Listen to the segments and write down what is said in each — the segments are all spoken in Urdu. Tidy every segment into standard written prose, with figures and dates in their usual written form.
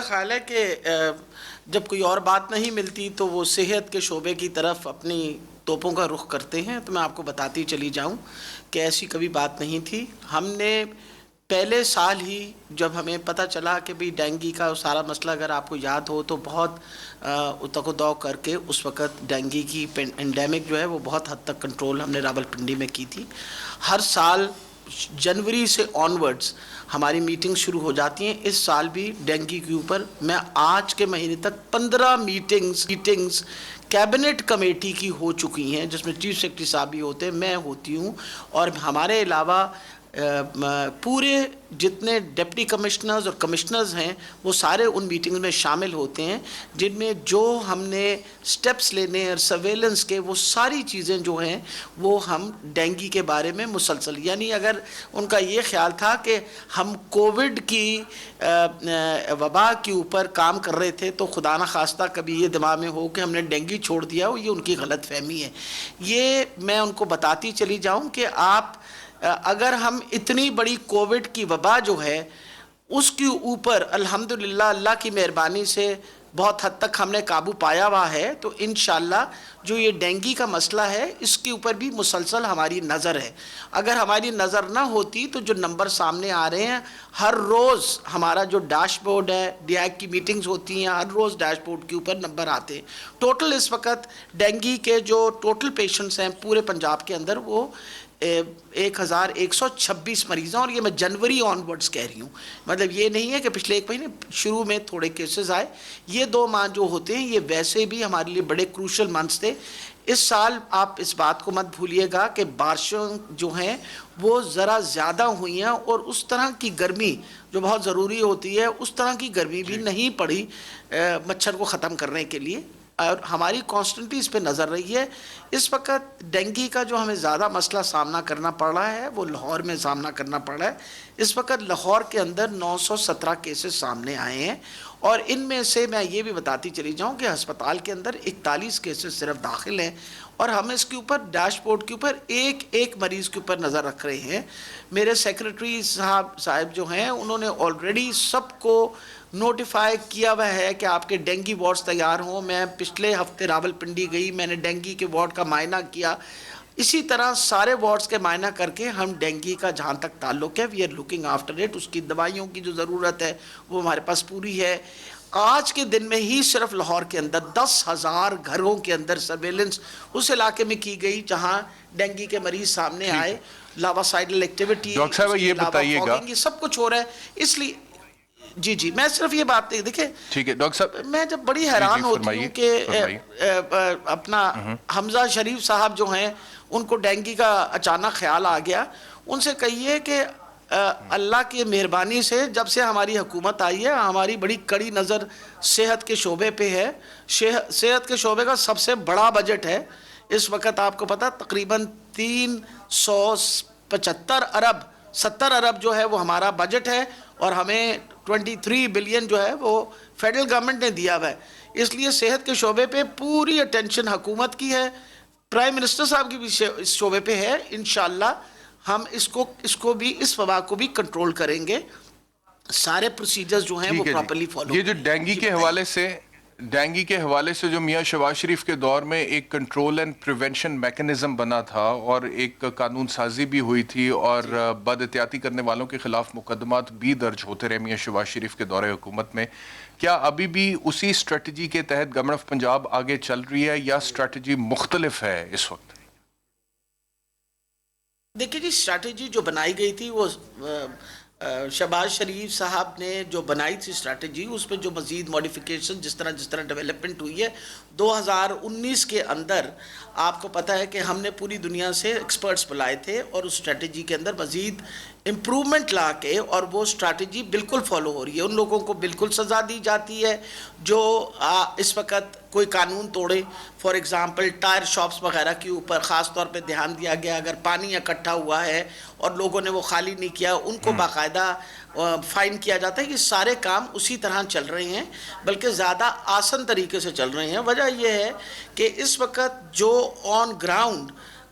خیال ہے کہ جب کوئی اور بات نہیں ملتی تو وہ صحت کے شعبے کی طرف اپنی توپوں کا رخ کرتے ہیں. تو میں آپ کو بتاتی چلی جاؤں کہ ایسی کبھی بات نہیں تھی. ہم نے پہلے سال ہی جب ہمیں پتہ چلا کہ بھئی ڈینگی کا سارا مسئلہ اگر آپ کو یاد ہو تو بہت اتک و دو کر کے اس وقت ڈینگی کی پینڈیمک جو ہے وہ بہت حد تک کنٹرول ہم نے راولپنڈی میں کی تھی. ہر سال جنوری سے آنورڈز ہماری میٹنگ شروع ہو جاتی ہیں. اس سال بھی ڈینگی کے اوپر میں آج کے مہینے تک 15 میٹنگز کیبنٹ کمیٹی کی ہو چکی ہیں, جس میں چیف سیکرٹری صاحب بھی ہوتے ہیں, میں ہوتی ہوں, اور ہمارے علاوہ پورے جتنے ڈپٹی کمشنرز اور کمشنرز ہیں وہ سارے ان میٹنگز میں شامل ہوتے ہیں, جن میں جو ہم نے سٹیپس لینے اور سرویلنس کے وہ ساری چیزیں جو ہیں وہ ہم ڈینگی کے بارے میں مسلسل, یعنی اگر ان کا یہ خیال تھا کہ ہم کووڈ کی وبا کے اوپر کام کر رہے تھے تو خدا نخواستہ کبھی یہ دماغ میں ہو کہ ہم نے ڈینگی چھوڑ دیا ہو, یہ ان کی غلط فہمی ہے. یہ میں ان کو بتاتی چلی جاؤں کہ آپ اگر ہم اتنی بڑی کووڈ کی وبا جو ہے اس کے اوپر الحمدللہ اللہ کی مہربانی سے بہت حد تک ہم نے قابو پایا ہوا ہے, تو انشاءاللہ جو یہ ڈینگی کا مسئلہ ہے اس کے اوپر بھی مسلسل ہماری نظر ہے. اگر ہماری نظر نہ ہوتی تو جو نمبر سامنے آ رہے ہیں, ہر روز ہمارا جو ڈیش بورڈ ہے, ڈی ایک کی میٹنگز ہوتی ہیں, ہر روز ڈیش بورڈ کے اوپر نمبر آتے ہیں. ٹوٹل اس وقت ڈینگی کے جو ٹوٹل پیشنٹس ہیں پورے پنجاب کے اندر وہ 1126 مریض ہیں, اور یہ میں جنوری آن ورڈز کہہ رہی ہوں, مطلب یہ نہیں ہے کہ پچھلے ایک مہینے شروع میں تھوڑے کیسز آئے. یہ 2 ماہ جو ہوتے ہیں یہ ویسے بھی ہمارے لیے بڑے کروشل منتھس تھے. اس سال آپ اس بات کو مت بھولیے گا کہ بارشوں جو ہیں وہ ذرا زیادہ ہوئی ہیں, اور اس طرح کی گرمی جو بہت ضروری ہوتی ہے اس طرح کی گرمی بھی نہیں پڑی مچھر کو ختم کرنے کے لیے, اور ہماری کانسٹنٹلی اس پہ نظر رہی ہے. اس وقت ڈینگی کا جو ہمیں زیادہ مسئلہ سامنا کرنا پڑ رہا ہے وہ لاہور میں سامنا کرنا پڑ رہا ہے. اس وقت لاہور کے اندر 917 کیسز سامنے آئے ہیں, اور ان میں سے میں یہ بھی بتاتی چلی جاؤں کہ ہسپتال کے اندر 41 کیسز صرف داخل ہیں, اور ہم اس کے اوپر ڈیش بورڈ کے اوپر ایک ایک مریض کے اوپر نظر رکھ رہے ہیں. میرے سیکرٹری صاحب جو ہیں انہوں نے آلریڈی سب کو نوٹیفائی کیا ہوا ہے کہ آپ کے ڈینگی وارڈز تیار ہوں. میں پچھلے ہفتے راولپنڈی گئی, میں نے ڈینگی کے وارڈ کا معائنہ کیا. اسی طرح سارے وارڈز کے معائنہ کر کے ہم ڈینگی کا جہاں تک تعلق ہے we are looking after it. اس کی دوائیوں کی جو ضرورت ہے وہ ہمارے پاس پوری ہے. آج کے دن میں ہی صرف لاہور کے اندر 10,000 گھروں کے اندر سرویلنس اس علاقے میں کی گئی جہاں ڈینگی کے مریض سامنے آئے. لاواسائڈل ایکٹیویٹی, ڈاکٹر صاحب یہ بتائیے گا, یہ سب کچھ ہو رہا ہے. اس لیے جی میں صرف یہ بات دیکھیں, ٹھیک ہے ڈاکٹر صاحب, میں جب بڑی حیران ہوتی ہوں کہ اپنا حمزہ شریف صاحب جو ہیں ان کو ڈینگی کا اچانک خیال آ گیا. ان سے کہیے کہ اللہ کی مہربانی سے جب سے ہماری حکومت آئی ہے ہماری بڑی کڑی نظر صحت کے شعبے پہ ہے. صحت کے شعبے کا سب سے بڑا بجٹ ہے اس وقت, آپ کو پتہ تقریباً 70 ارب جو ہے وہ ہمارا بجٹ ہے, اور ہمیں 23 بلین جو ہے وہ فیڈرل گورنمنٹ نے دیا ہوا ہے. اس لیے صحت کے شعبے پہ پوری اٹینشن حکومت کی ہے, پرائم منسٹر صاحب کی بھی اس شعبے پہ ہے. انشاءاللہ ہم اس کو بھی اس وبا کو بھی کنٹرول کریں گے. سارے پروسیجرز جو ہیں وہ پراپرلی فالو. یہ جو ڈینگی کے حوالے سے جو میاں شہباز شریف کے دور میں ایک کنٹرول اینڈ پریونشن میکنزم بنا تھا اور ایک قانون سازی بھی ہوئی تھی, اور بد احتیاطی کرنے والوں کے خلاف مقدمات بھی درج ہوتے رہے میاں شہباز شریف کے دور حکومت میں, کیا ابھی بھی اسی اسٹریٹجی کے تحت گورنمنٹ آف پنجاب آگے چل رہی ہے یا اسٹریٹجی مختلف ہے اس وقت؟ دیکھیے جی, اسٹریٹجی جو بنائی گئی تھی وہ شہباز شریف صاحب نے جو بنائی تھی اسٹریٹجی, اس پہ جو مزید ماڈیفیکیشن جس طرح ڈیولپمنٹ ہوئی ہے 2019 کے اندر, آپ کو پتہ ہے کہ ہم نے پوری دنیا سے ایکسپرٹس بلائے تھے اور اس اسٹریٹجی کے اندر مزید امپرومنٹ لا کے, اور وہ اسٹریٹجی بالکل فالو ہو رہی ہے. ان لوگوں کو بالکل سزا دی جاتی ہے جو اس وقت کوئی قانون توڑے. فار ایگزامپل ٹائر شاپس وغیرہ کے اوپر خاص طور پہ دھیان دیا گیا, اگر پانی اکٹھا ہوا ہے اور لوگوں نے وہ خالی نہیں کیا ان کو باقاعدہ فائن کیا جاتا ہے. یہ سارے کام اسی طرح چل رہے ہیں, بلکہ زیادہ آسان طریقے سے چل رہے ہیں. وجہ یہ ہے کہ اس وقت جو آن گراؤنڈ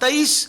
23